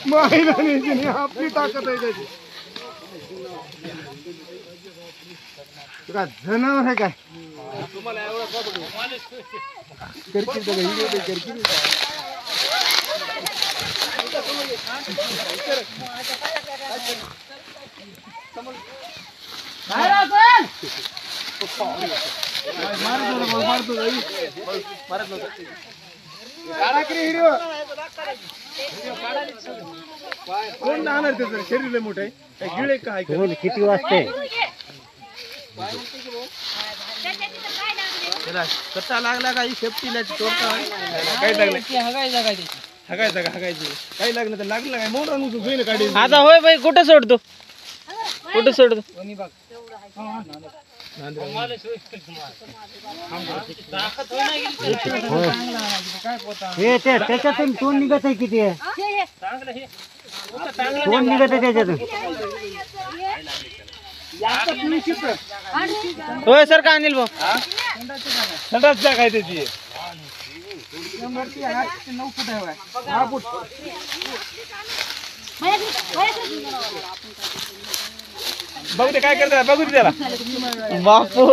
महिलांनी आपली ताकद आहे त्याची. जनावर आहे काय तुम्हाला एवढा कोण जाणार त्याचं शरीर मोठं आहे गिळे काय किती वाजते कसा लागला काही सेफ्टीला काही लागलं हगायचं काही लागलं तर लागलं काय मोठा नुसतं काढी आता होय बाई कुठं सोडतो त्याच्यातून तोंड निघत आहे किती आहे तोंड निघत आहे त्याच्यातून होय सर का अनिल भाऊ संडास जा काय त्याची 9 फूट आहे 6 फूट बघू ते काय करतात बघू त्याला बापू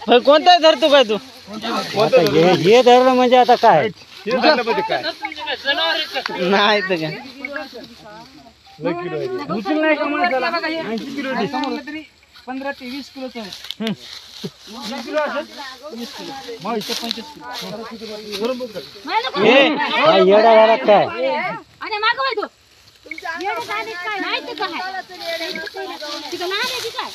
होय कोणता धरतो काय तू हे धरलं म्हणजे आता काय नाही तर काय उचल नाही का माणसाला 80 किलो 15 ते 20 किलोचं आहे 20 किलो असेल 20 किलो मग 25 किलो येडा झाला काय आणि मागवाय तो येडा झाले काय नाही तर काय तिथं नाही आहे काय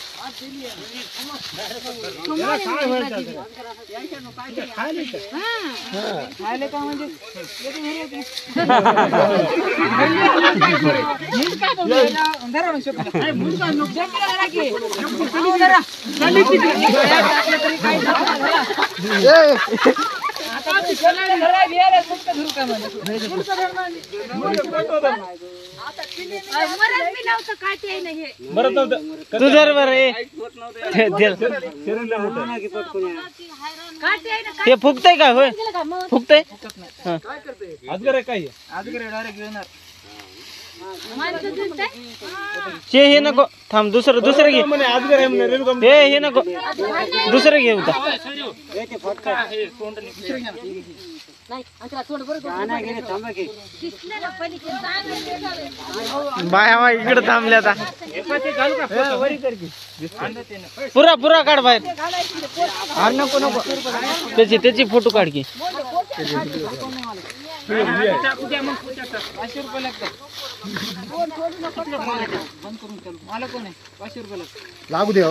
खायले का म्हणजे तू जर बर ते फुकतय का होय फुकतय अजगर आहे काय आजगर डायरेक्ट येणार हे नको थांब दुसरं घे अजगर आहे म्हणे हे नको दुसरं घे होता बाया इकडे थांबल्या आता पुरा काढ बाहेर नको त्याची फोटो काढ की 500 रुपये लागतात मला कोण आहे 500 रुपये लागतात लागू दे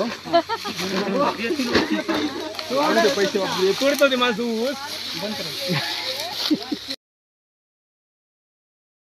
पैसे तोडतो ते माणूस बंद कर